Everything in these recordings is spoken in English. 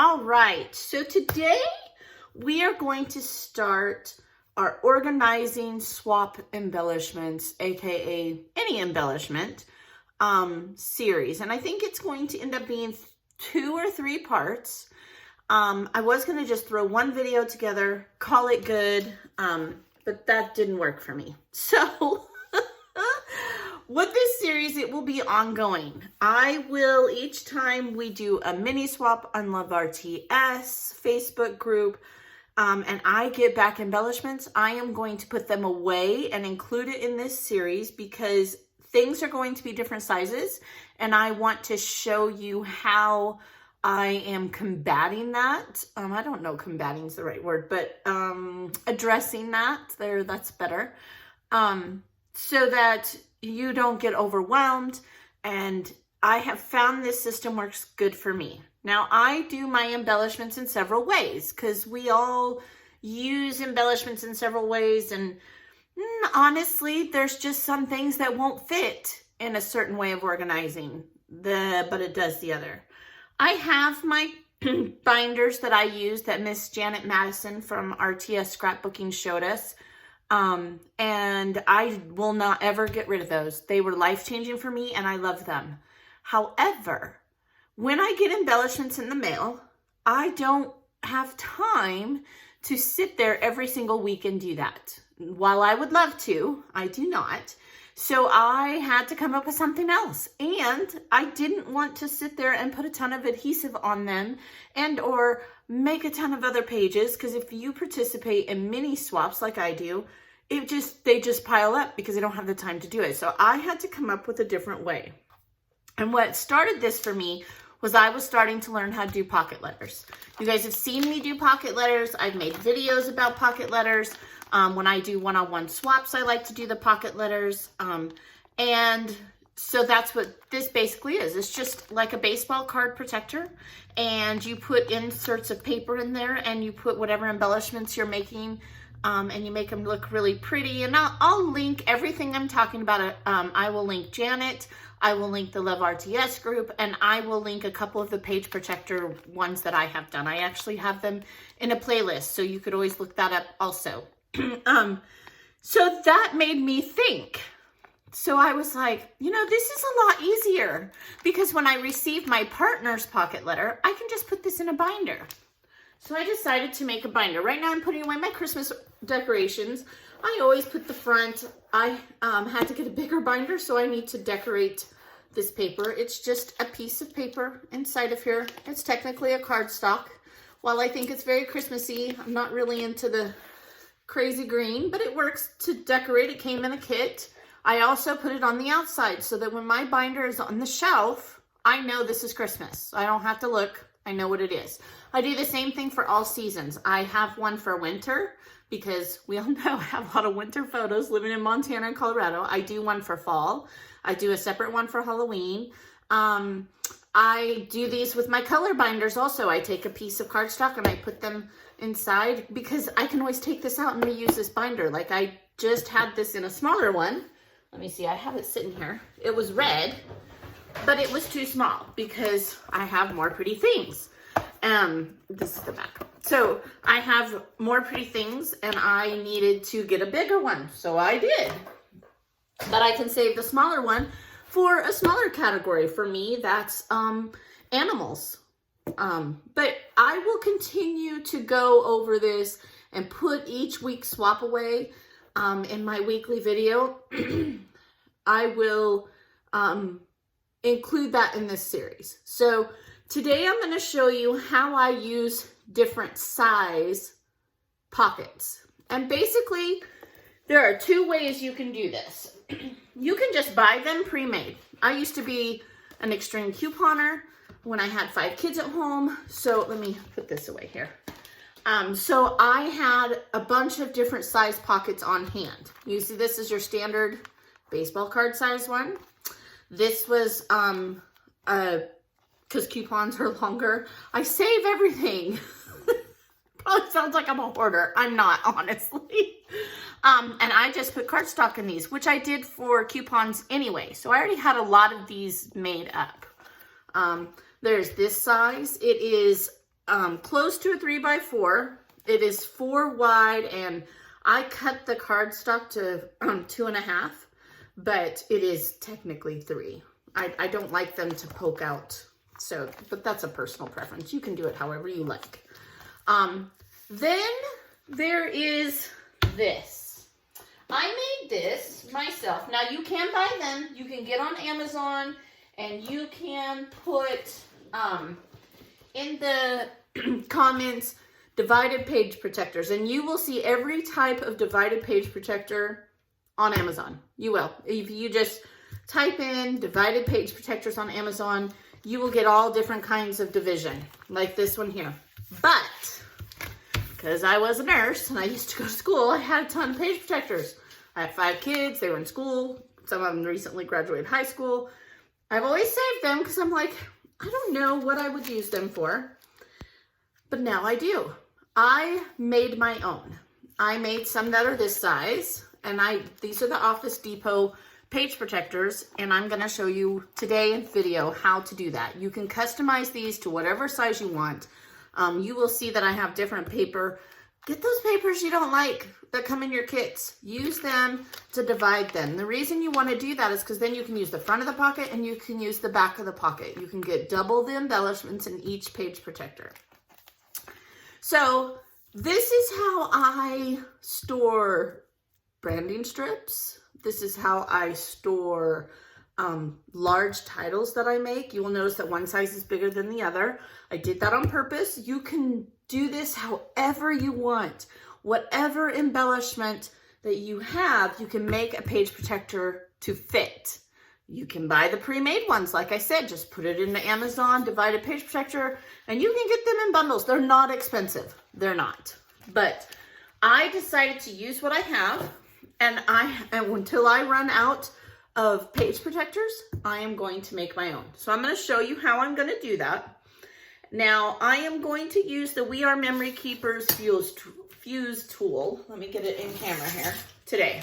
All right, so today we are going to start our organizing swap embellishments, aka any embellishment series, and I think it's going to end up being 2 or 3 parts. I was going to just throw one video together, call it good, but that didn't work for me. So with this series, it will be ongoing. I will, each time we do a mini swap on Love RTS Facebook group, and I get back embellishments, I am going to put them away and include it in this series because things are going to be different sizes, and I want to show you how I am combating that. I don't know combating is the right word, but addressing that, that's better, so that you don't get overwhelmed. And I have found this system works good for me. Now, I do my embellishments in several ways because we all use embellishments in several ways, and honestly, there's just some things that won't fit in a certain way of organizing, but it does the other. I have my binders that I use that Miss Janet Madison from RTS Scrapbooking showed us. And I will not ever get rid of those. They were life-changing for me and I love them. However, when I get embellishments in the mail, I don't have time to sit there every single week and do that. While I would love to, I do not. So I had to come up with something else, and I didn't want to sit there and put a ton of adhesive on them and or make a ton of other pages, because if you participate in mini swaps like I do, they just pile up because I don't have the time to do it. So I had to come up with a different way. And what started this for me was I was starting to learn how to do pocket letters. You guys have seen me do pocket letters. I've made videos about pocket letters. When I do one-on-one swaps, I like to do the pocket letters. And so that's what this basically is. It's just like a baseball card protector, and you put inserts of paper in there, and you put whatever embellishments you're making, and you make them look really pretty. And I'll link everything I'm talking about. I will link Janet, I will link the Love RTS group, and I will link a couple of the page protector ones that I have done. I actually have them in a playlist, so you could always look that up also. So that made me think. So I was like, you know, this is a lot easier because when I receive my partner's pocket letter, I can just put this in a binder. So I decided to make a binder. Right now I'm putting away my Christmas decorations. I always put the front. I had to get a bigger binder, so I need to decorate this paper. It's just a piece of paper inside of here. It's technically a cardstock. While I think it's very Christmassy, I'm not really into the crazy green, but it works to decorate. It came in a kit. I also put it on the outside so that when my binder is on the shelf, I know this is Christmas. I don't have to look. I know what it is. I do the same thing for all seasons. I have one for winter because we all know I have a lot of winter photos living in Montana and Colorado. I do one for fall. I do a separate one for Halloween. I do these with my color binders also. I take a piece of cardstock and I put them inside because I can always take this out and reuse this binder. Like I just had this in a smaller one. Let me see, I have it sitting here. It was red, but it was too small because I have more pretty things. This is the back. So I have more pretty things and I needed to get a bigger one. So I did, but I can save the smaller one for a smaller category. For me, that's animals. But I will continue to go over this and put each week swap away in my weekly video. I will include that in this series. So today I'm going to show you how I use different size pockets. And basically, there are 2 ways you can do this. You can just buy them pre-made. I used to be an extreme couponer when I had 5 kids at home. So let me put this away here. So I had a bunch of different size pockets on hand. You see, this is your standard baseball card size one. This was, because coupons are longer. I save everything. Probably sounds like I'm a hoarder. I'm not, honestly. And I just put cardstock in these, which I did for coupons anyway. So I already had a lot of these made up. There's this size. It is close to a 3x4. It is 4 wide, and I cut the cardstock to 2.5, but it is technically 3. I don't like them to poke out, so, but that's a personal preference. You can do it however you like. Then there is this. I made this myself. Now you can buy them. You can get on Amazon, and you can put in the comments divided page protectors, and you will see every type of divided page protector on Amazon. You will. If you just type in divided page protectors on Amazon, you will get all different kinds of division, like this one here. But because I was a nurse and I used to go to school, I had a ton of page protectors. I have 5 kids. They were in school. Some of them recently graduated high school. I've always saved them because I'm like, I don't know what I would use them for, but now I do. I made my own. I made some that are this size, and these are the Office Depot page protectors, and I'm going to show you today in video how to do that. You can customize these to whatever size you want. You will see that I have different paper. Get those papers you don't like that come in your kits. Use them to divide them. The reason you want to do that is because then you can use the front of the pocket and you can use the back of the pocket. You can get double the embellishments in each page protector. So this is how I store branding strips. This is how I store large titles that I make. You will notice that one size is bigger than the other. I did that on purpose. You can do this however you want. Whatever embellishment that you have, you can make a page protector to fit. You can buy the pre-made ones. Like I said, just put it into Amazon, divided page protector, and you can get them in bundles. They're not expensive. They're not. But I decided to use what I have, and until I run out of page protectors, I am going to make my own. So I'm going to show you how I'm going to do that. Now, I am going to use the We Are Memory Keepers Fuse tool. Let me get it in camera here today.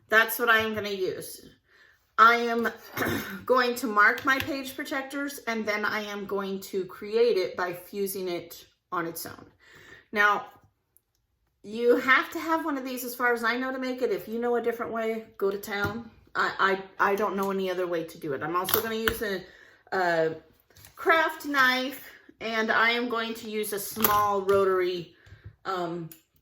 That's what I am going to use. I am going to mark my page protectors, and then I am going to create it by fusing it on its own. Now, you have to have one of these as far as I know to make it. If you know a different way, go to town. I don't know any other way to do it. I'm also going to use a craft knife, and I am going to use a small rotary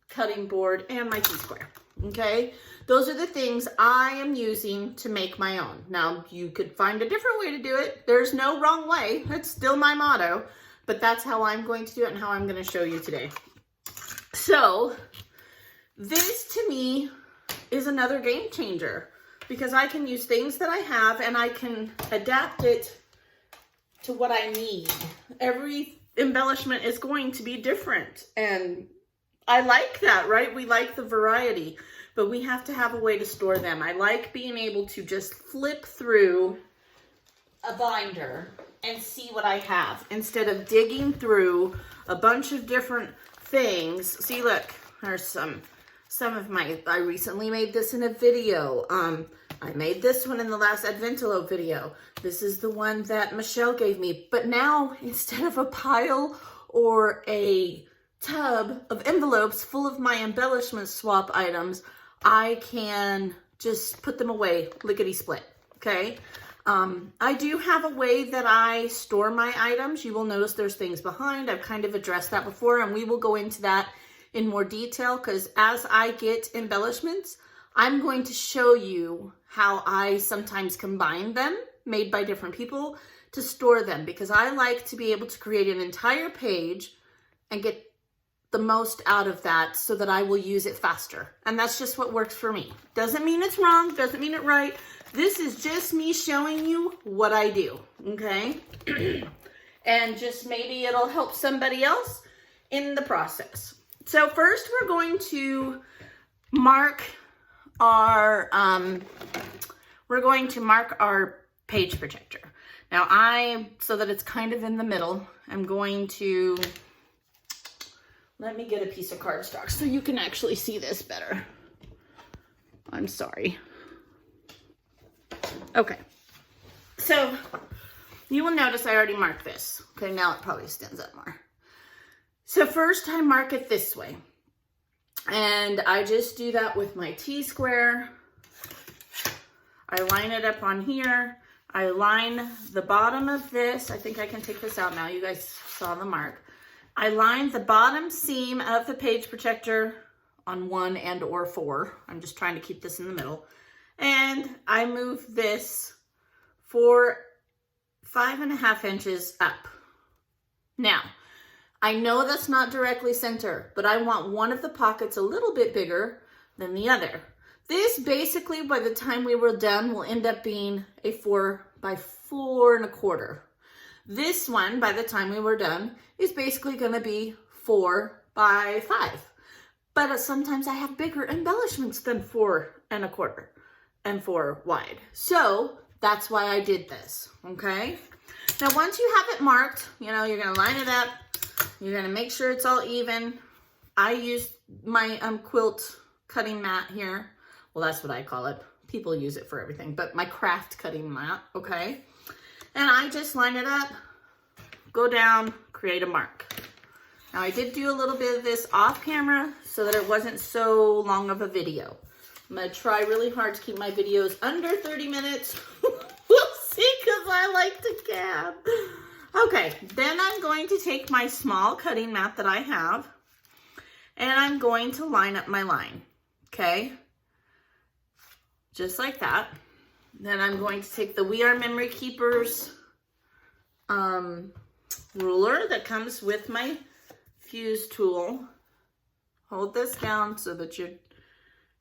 cutting board and my T-square. Okay, those are the things I am using to make my own. Now, you could find a different way to do it. There's no wrong way. It's still my motto, but that's how I'm going to do it and how I'm going to show you today. So, this to me is another game changer because I can use things that I have and I can adapt it to what I need. Every embellishment is going to be different, and I like that, right? We like the variety, but we have to have a way to store them. I like being able to just flip through a binder and see what I have instead of digging through a bunch of different things. See, look, there's some of my, I recently made this in a video. I made this one in the last Adventilo video. This is the one that Michelle gave me. But now, instead of a pile or a tub of envelopes full of my embellishment swap items, I can just put them away lickety-split, okay? I do have a way that I store my items. You will notice there's things behind. I've kind of addressed that before, and we will go into that in more detail because as I get embellishments, I'm going to show you how I sometimes combine them, made by different people, to store them because I like to be able to create an entire page and get the most out of that so that I will use it faster. And that's just what works for me. Doesn't mean it's wrong, doesn't mean it's right. This is just me showing you what I do, okay? And just maybe it'll help somebody else in the process. So first we're going to mark our page protector. Now so that it's kind of in the middle, I'm going to, let me get a piece of cardstock so you can actually see this better. I'm sorry. Okay, so you will notice I already marked this. Okay, now it probably stands up more. So first I mark it this way. And I just do that with my T-square. I line it up on here. I line the bottom of this. I think I can take this out now. You guys saw the mark. I line the bottom seam of the page protector on 1 and or 4. I'm just trying to keep this in the middle. And I move this for 5.5 inches up. Now, I know that's not directly center, but I want one of the pockets a little bit bigger than the other. This basically, by the time we were done, will end up being a 4 by 4 1/4. This one, by the time we were done, is basically going to be 4 by 5. But sometimes I have bigger embellishments than 4 1/4 and 4 wide. So that's why I did this, okay? Now, once you have it marked, you know, you're going to line it up. You're going to make sure it's all even. I use my quilt cutting mat here. Well, that's what I call it. People use it for everything, but my craft cutting mat, okay? And I just line it up, go down, create a mark. Now, I did do a little bit of this off camera so that it wasn't so long of a video. I'm going to try really hard to keep my videos under 30 minutes. We'll see, because I like to gab. Okay, then I'm going to take my small cutting mat that I have, and I'm going to line up my line, okay? Just like that. Then I'm going to take the We Are Memory Keepers ruler that comes with my fuse tool. Hold this down so that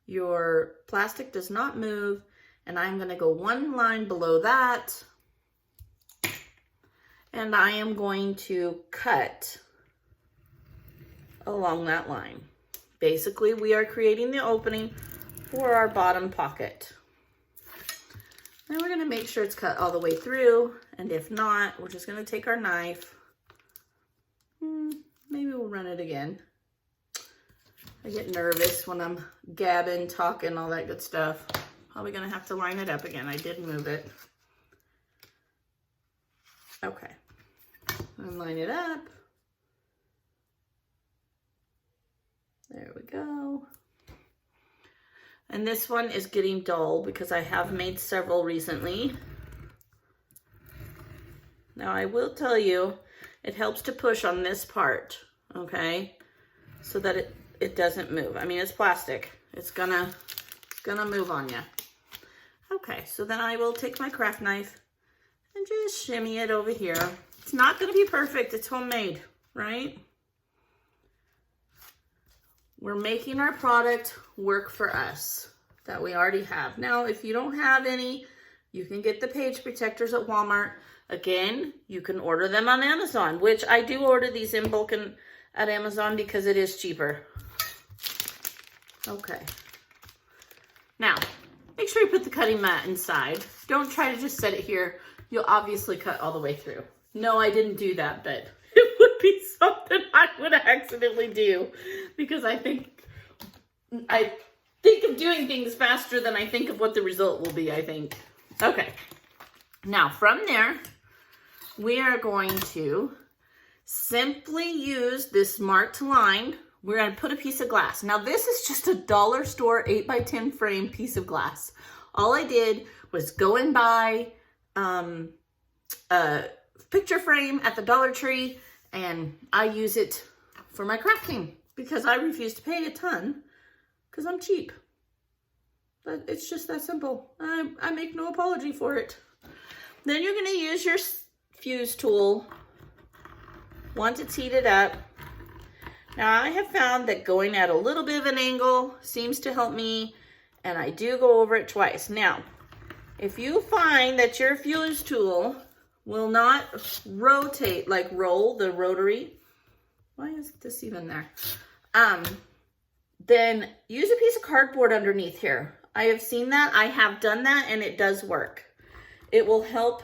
your plastic does not move, and I'm going to go one line below that. And I am going to cut along that line. Basically, we are creating the opening for our bottom pocket. Now we're going to make sure it's cut all the way through. And if not, we're just going to take our knife. Maybe we'll run it again. I get nervous when I'm gabbing, talking, all that good stuff. Probably going to have to line it up again. I did move it. Okay, and line it up. There we go. And this one is getting dull because I have made several recently. Now I will tell you, it helps to push on this part, okay? So that it doesn't move. I mean, it's plastic. It's gonna move on you. Okay, so then I will take my craft knife and just shimmy it over here. It's not going to be perfect. It's homemade, right? We're making our product work for us that we already have. Now, if you don't have any, you can get the page protectors at Walmart. Again, you can order them on Amazon, which I do order these in bulk at Amazon because it is cheaper. Okay. Now, make sure you put the cutting mat inside. Don't try to just set it here. You'll obviously cut all the way through. No, I didn't do that, but it would be something I would accidentally do because I think of doing things faster than I think of what the result will be, I think. Okay. Now, from there, we are going to simply use this marked line. We're going to put a piece of glass. Now, this is just a dollar store 8x10 frame piece of glass. All I did was go and buy a picture frame at the Dollar Tree, and I use it for my crafting because I refuse to pay a ton because I'm cheap. But it's just that simple. I make no apology for it. Then you're going to use your fuse tool once it's heated up. Now, I have found that going at a little bit of an angle seems to help me, and I do go over it twice. Now, if you find that your fuse tool will not rotate, like roll the rotary, why is this even there? Then use a piece of cardboard underneath here. I have seen that, I have done that, and it does work. It will help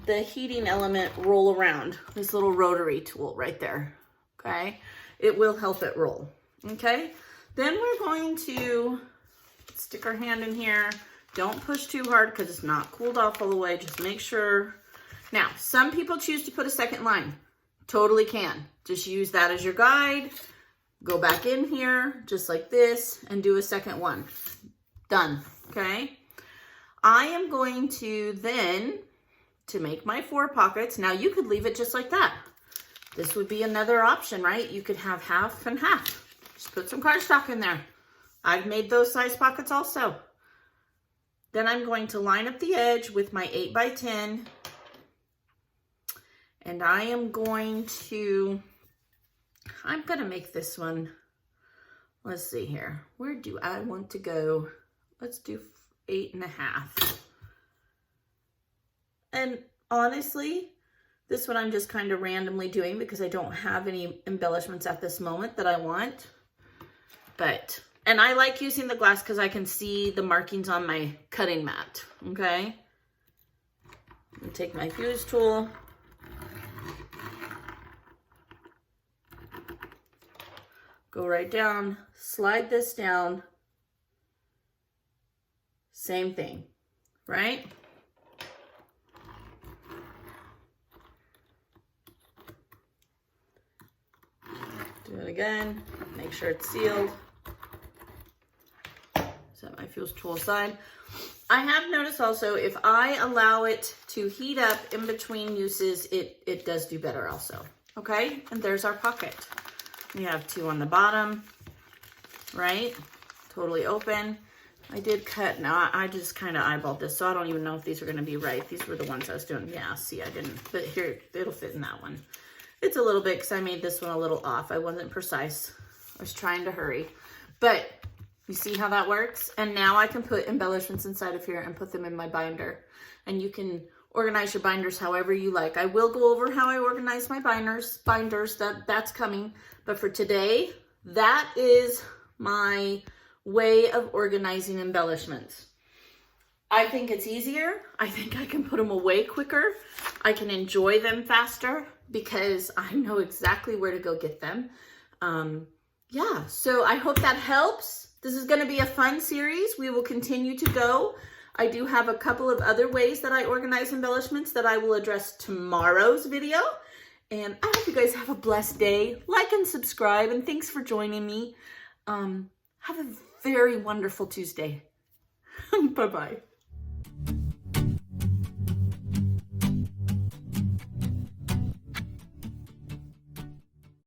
the heating element roll around, this little rotary tool right there, okay? It will help it roll, okay? Then we're going to stick our hand in here. Don't push too hard because it's not cooled off all the way. Just make sure. Now, some people choose to put a second line. Totally can. Just use that as your guide. Go back in here, just like this, and do a second one. Done, okay? I am going to then, to make my 4 pockets, now you could leave it just like that. This would be another option, right? You could have half and half. Just put some cardstock in there. I've made those size pockets also. Then I'm going to line up the edge with my 8 by 10. And I am going to, I'm going to make this one, let's see here. Where do I want to go? Let's do 8.5. And honestly, this one I'm just kind of randomly doing because I don't have any embellishments at this moment that I want. But, and I like using the glass because I can see the markings on my cutting mat, okay? I'll take my fuse tool. Go right down, slide this down. Same thing, right? Do it again, make sure it's sealed. Set my fuse tool aside. I have noticed also if I allow it to heat up in between uses, it does do better also, okay? And there's our pocket. We have 2 on the bottom, right? Totally open. I did cut, now I just kind of eyeballed this, so I don't even know if these are gonna be right. These were the ones I was doing. Yeah, see, I didn't, but here, it'll fit in that one. It's a little bit, because I made this one a little off. I wasn't precise. I was trying to hurry. But you see how that works? And now I can put embellishments inside of here and put them in my binder. And you can organize your binders however you like. I will go over how I organize my binders, that's coming. But for today, that is my way of organizing embellishments. I think it's easier. I think I can put them away quicker. I can enjoy them faster because I know exactly where to go get them. Yeah, so I hope that helps. This is going to be a fun series. We will continue to go. I do have a couple of other ways that I organize embellishments that I will address tomorrow's video. And I hope you guys have a blessed day. Like and subscribe, and thanks for joining me. Have a very wonderful Tuesday. Bye-bye.